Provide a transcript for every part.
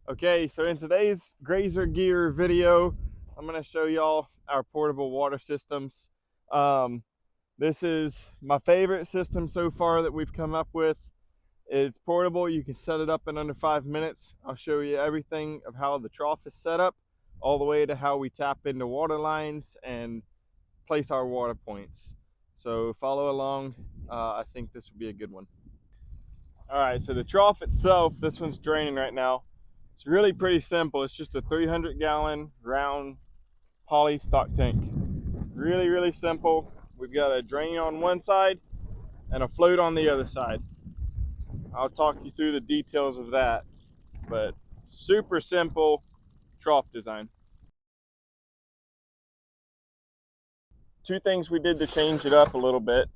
Okay, so in today's grazer gear video, I'm going to show y'all our portable water systems. This is my favorite system so far that we've come up with. It's portable. You can set it up in under 5 minutes. I'll show you everything of how the trough is set up, all the way to how we tap into water lines and place our water points. So follow along. I think this will be a good one. All right, so the trough itself, this one's draining right now. It's really pretty simple. It's just a 300-gallon round poly stock tank. Really simple. We've got a drain on one side and a float on the other side. I'll talk you through the details of that, but super simple trough design. Two things we did to change it up a little bit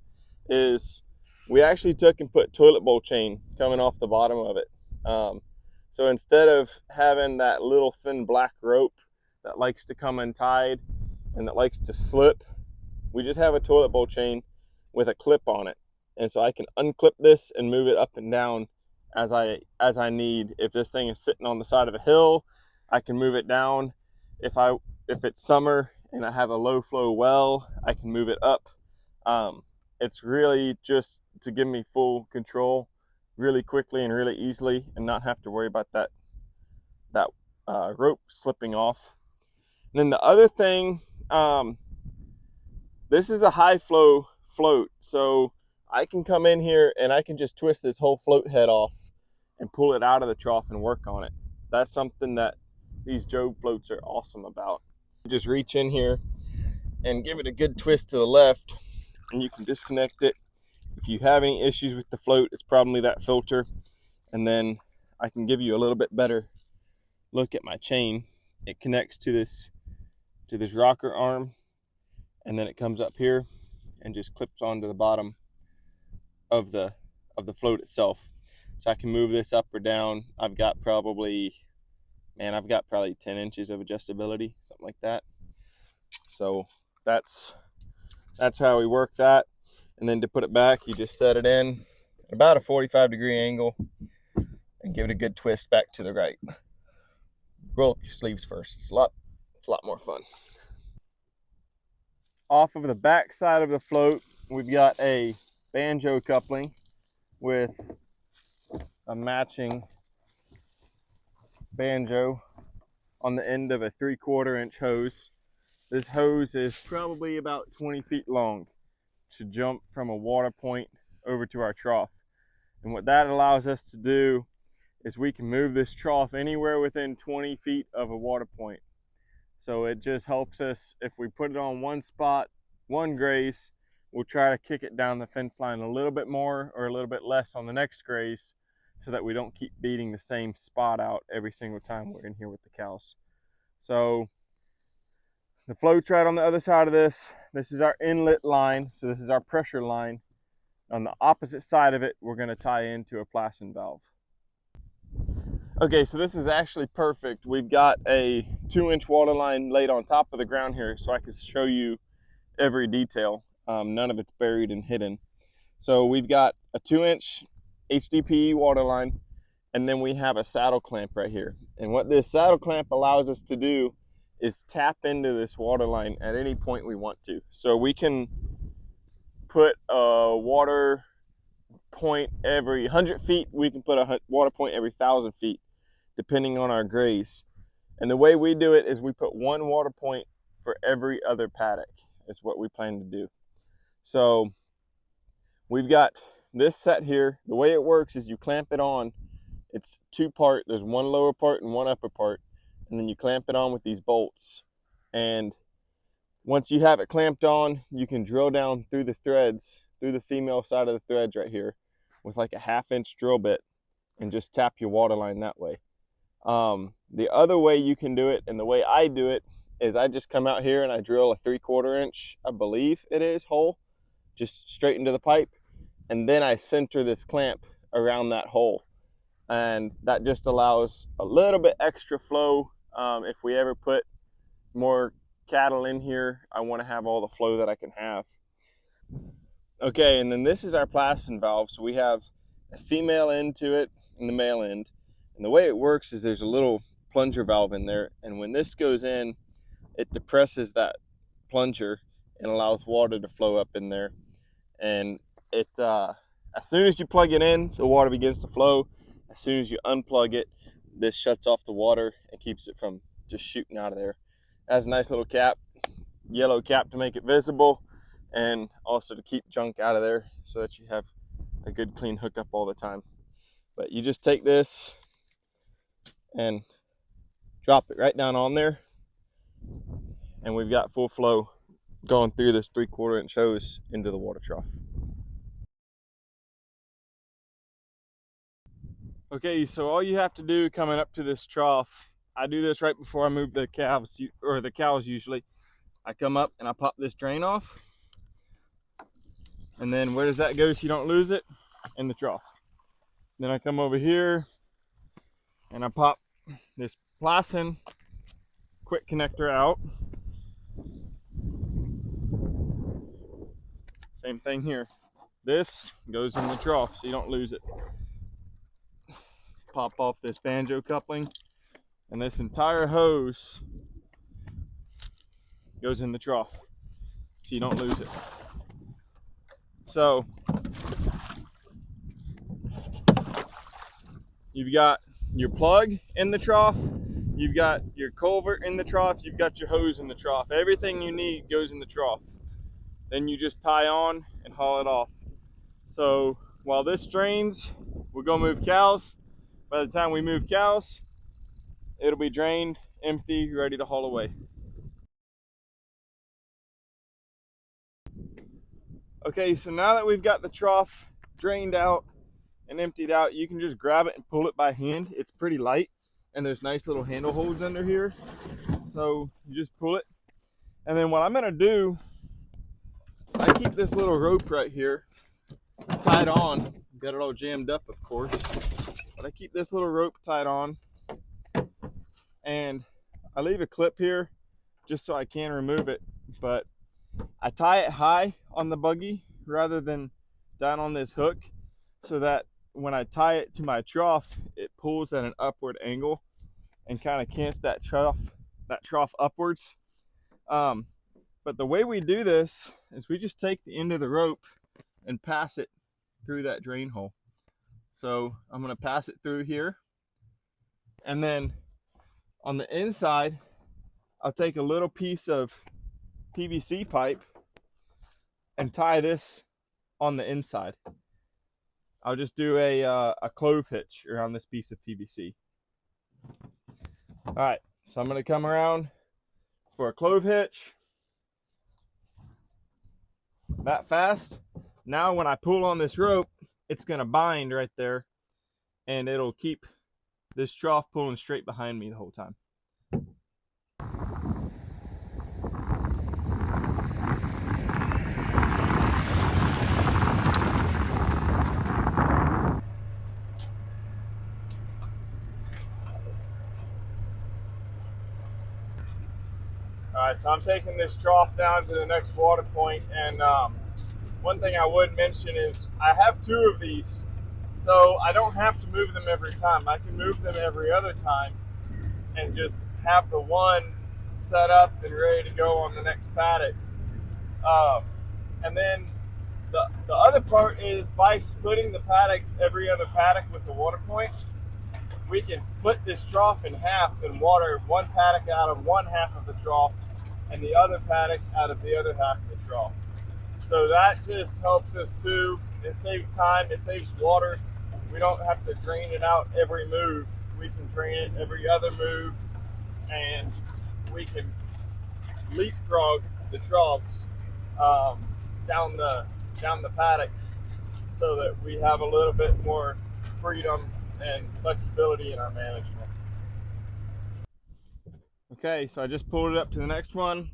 is we actually took and put toilet bowl chain coming off the bottom of it. So instead of having that little thin black rope that likes to come untied and that likes to slip, we just have a toilet bowl chain with a clip on it. And so I can unclip this and move it up and down as I need. If this thing is sitting on the side of a hill, I can move it down. If it's summer and I have a low flow well, I can move it up. It's really just to give me full control really quickly and really easily, and not have to worry about that rope slipping off. And then the other thing, this is a high flow float, so I can come in here and I can just twist this whole float head off and pull it out of the trough and work on it. That's something that these Job floats are awesome about. Just reach in here and give it a good twist to the left, and you can disconnect it. If you have any issues with the float, it's probably that filter. And then I can give you a little bit better look at my chain. It connects to this rocker arm, and then it comes up here and just clips onto the bottom of the float itself. So I can move this up or down. I've got probably 10 inches of adjustability, something like that. So that's how we work that. And then to put it back, you just set it in at about a 45-degree angle and give it a good twist back to the right. Roll up your sleeves first. It's a lot more fun. Off of the back side of the float, we've got a banjo coupling with a matching banjo on the end of a 3/4 inch hose. This hose is probably about 20 feet long to jump from a water point over to our trough. And what that allows us to do is we can move this trough anywhere within 20 feet of a water point. So it just helps us, if we put it on one spot, one graze, we'll try to kick it down the fence line a little bit more or a little bit less on the next graze, so that we don't keep beating the same spot out every single time we're in here with the cows. So the float's right on the other side of this. This is our inlet line, so this is our pressure line. On the opposite side of it, we're going to tie into a plastin valve. Okay, so this is actually perfect. We've got a 2-inch water line laid on top of the ground here, so I can show you every detail. None of it's buried and hidden. So we've got a 2-inch HDPE water line, and then we have a saddle clamp right here. And what this saddle clamp allows us to do is tap into this water line at any point we want to. So we can put a water point every 100 feet. We can put a water point every 1,000 feet, depending on our graze. And the way we do it is we put one water point for every other paddock is what we plan to do. So we've got this set here. The way it works is you clamp it on. It's two-part. There's one lower part and one upper part. And then you clamp it on with these bolts. And once you have it clamped on, you can drill down through the threads, through the female side of the threads right here, with like a 1/2-inch drill bit, and just tap your water line that way. The other way you can do it, and the way I do it, is I just come out here and I drill a 3/4 inch, I believe it is, hole, just straight into the pipe. And then I center this clamp around that hole. And that just allows a little bit extra flow. If we ever put more cattle in here, I want to have all the flow that I can have. Okay, and then this is our plastin valve. So we have a female end to it and the male end. And the way it works is there's a little plunger valve in there, and when this goes in, it depresses that plunger and allows water to flow up in there. And it as soon as you plug it in, the water begins to flow. As soon as you unplug it, this shuts off the water and keeps it from just shooting out of there. It has a nice little cap, yellow cap, to make it visible, and also to keep junk out of there so that you have a good clean hookup all the time. But you just take this and drop it right down on there, and we've got full flow going through this 3/4 inch hose into the water trough. Okay, so all you have to do coming up to this trough, I do this right before I move the calves, or the cows usually. I come up and I pop this drain off, and then where does that go so you don't lose it? In the trough. Then I come over here and I pop this Plasson quick connector out. Same thing here. This goes in the trough so you don't lose it. Pop off this banjo coupling, and this entire hose goes in the trough so you don't lose it. So you've got your plug in the trough, you've got your culvert in the trough, you've got your hose in the trough. Everything you need goes in the trough. Then you just tie on and haul it off. So while this drains, we'll go move cows. By the time we move cows, it'll be drained, empty, ready to haul away. Okay, so now that we've got the trough drained out and emptied out, you can just grab it and pull it by hand. It's pretty light, and there's nice little handle holes under here. So you just pull it. And then what I'm gonna do, I keep this little rope right here tied on. Got it all jammed up, of course. But I keep this little rope tied on, and I leave a clip here just so I can remove it. But I tie it high on the buggy rather than down on this hook, so that when I tie it to my trough, it pulls at an upward angle and kind of cants that trough upwards. But the way we do this is we just take the end of the rope and pass it through that drain hole. So I'm going to pass it through here, and then on the inside I'll take a little piece of PVC pipe and tie this on the inside. I'll just do a clove hitch around this piece of PVC. All right, so I'm going to come around for a clove hitch. That fast. Now when I pull on this rope, it's going to bind right there, and it'll keep this trough pulling straight behind me the whole time. All right, so I'm taking this trough down to the next water point, and one thing I would mention is I have 2 of these, so I don't have to move them every time. I can move them every other time and just have the one set up and ready to go on the next paddock. And then the other part is, by splitting the paddocks every other paddock with the water point, we can split this trough in half and water one paddock out of one half of the trough and the other paddock out of the other half of the trough. So that just helps us too. It saves time, it saves water. We don't have to drain it out every move. We can drain it every other move, and we can leapfrog the troughs down the paddocks, so that we have a little bit more freedom and flexibility in our management. Okay, so I just pulled it up to the next one,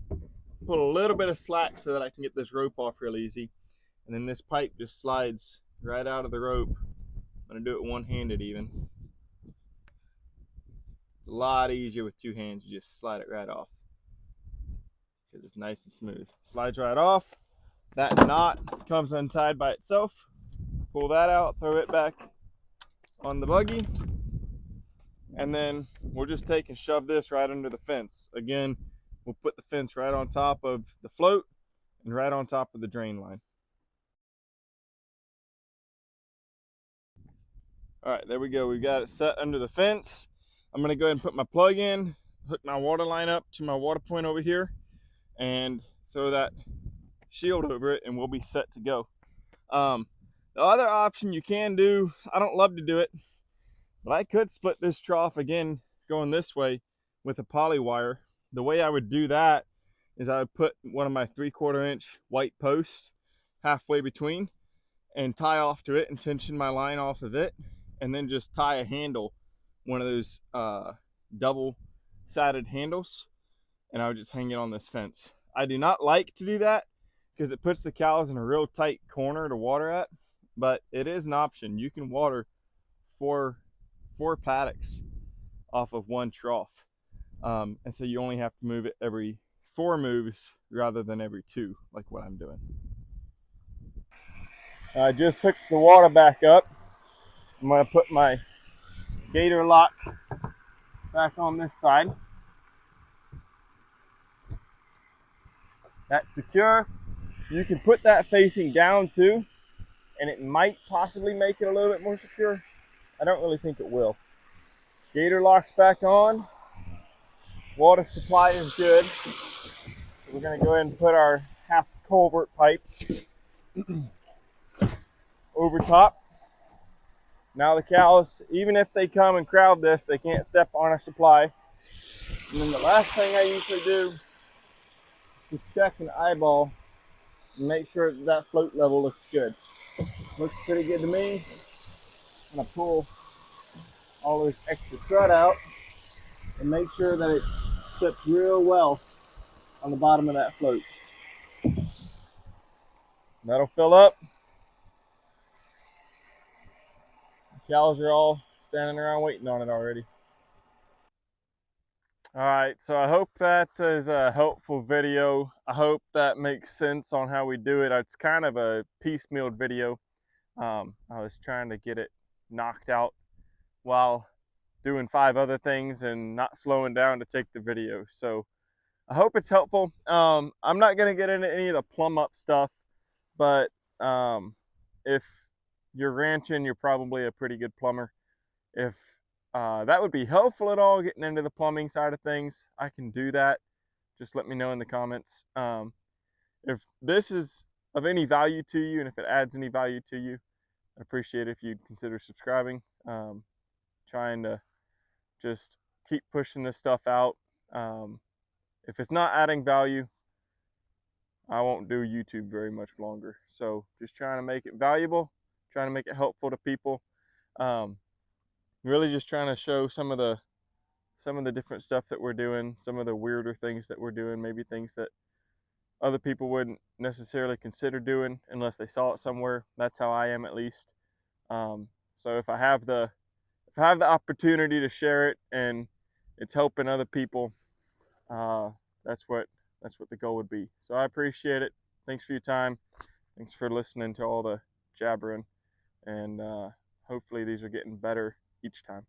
pull a little bit of slack so that I can get this rope off real easy, and then this pipe just slides right out of the rope. I'm going to do it one-handed even. It's a lot easier with 2 hands. You just slide it right off because it's nice and smooth. Slides right off. That knot comes untied by itself. Pull that out, throw it back on the buggy, and then we'll just take and shove this right under the fence. Again, we'll put the fence right on top of the float and right on top of the drain line. All right, there we go. We've got it set under the fence. I'm gonna go ahead and put my plug in, hook my water line up to my water point over here, and throw that shield over it, and we'll be set to go. The other option you can do, I don't love to do it, but I could split this trough again going this way with a poly wire. The way I would do that is I would put one of my 3/4 inch white posts halfway between and tie off to it and tension my line off of it, and then just tie a handle, one of those double-sided handles, and I would just hang it on this fence. I do not like to do that because it puts the cows in a real tight corner to water at, but it is an option. You can water four paddocks off of one trough, and so you only have to move it every 4 moves rather than every 2, like what I'm doing. I just hooked the water back up. I'm going to put my gator lock back on this side. That's secure. You can put that facing down too, and it might possibly make it a little bit more secure. I don't really think it will. Gator lock's back on. Water supply is good. So we're going to go ahead and put our half culvert pipe over top. Now the cows, even if they come and crowd this, they can't step on our supply. And then the last thing I usually do is check and eyeball and make sure that that float level looks good. Looks pretty good to me. I'm going to pull all this extra crud out and make sure that it sits real well on the bottom of that float. That'll fill up. The cows are all standing around waiting on it already. All right, so I hope that is a helpful video. I hope that makes sense on how we do it. It's kind of a piecemeal video. I was trying to get it knocked out while doing 5 other things and not slowing down to take the video. So I hope it's helpful. I'm not going to get into any of the plumb up stuff, but if you're ranching, you're probably a pretty good plumber. If that would be helpful at all, getting into the plumbing side of things, I can do that. Just let me know in the comments. If this is of any value to you, and if it adds any value to you, I'd appreciate it if you'd consider subscribing. Trying to just keep pushing this stuff out. If it's not adding value, I won't do YouTube very much longer. So just trying to make it valuable, trying to make it helpful to people. Really just trying to show some of the different stuff that we're doing, some of the weirder things that we're doing, maybe things that other people wouldn't necessarily consider doing unless they saw it somewhere. That's how I am, at least. So if I have the opportunity to share it and it's helping other people, that's what the goal would be. So I appreciate it. Thanks for your time. Thanks for listening to all the jabbering, and hopefully these are getting better each time.